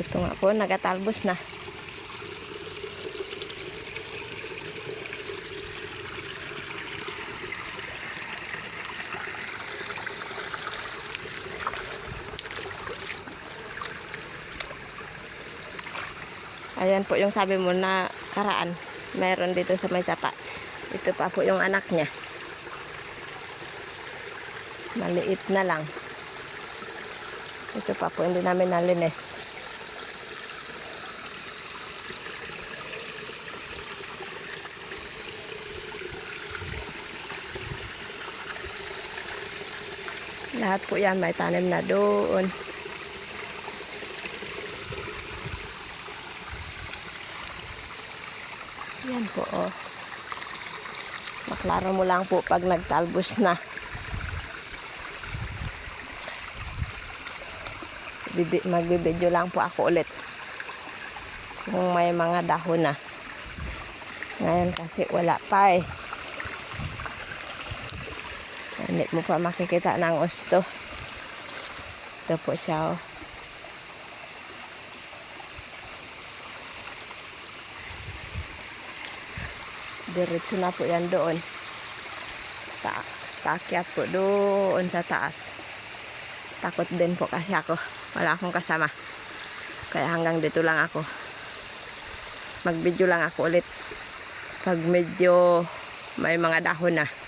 Ito nga po, nagatalbos na. Ayan po yung sabi mo na karaan. Meron dito sa may sapa. Ito pa po yung anak niya. Maliit na lang. Ito pa po, hindi namin nalinis. Lahat po yan may tanim na doon. Yan po, oh. Maklaro mo lang po pag nagtalbos na. Magbibideo lang po ako ulit kung may mga dahon na. Ngayon kasi wala pa eh. Hindi mo pa makikita ng gusto. Ito po siya, oh. Diretso na po yan doon. Taakyat po doon sa taas. Takot din po kasi ako. Wala akong kasama. Kaya hanggang dito lang ako. Mag-video lang ako ulit pag medyo may mga dahon na.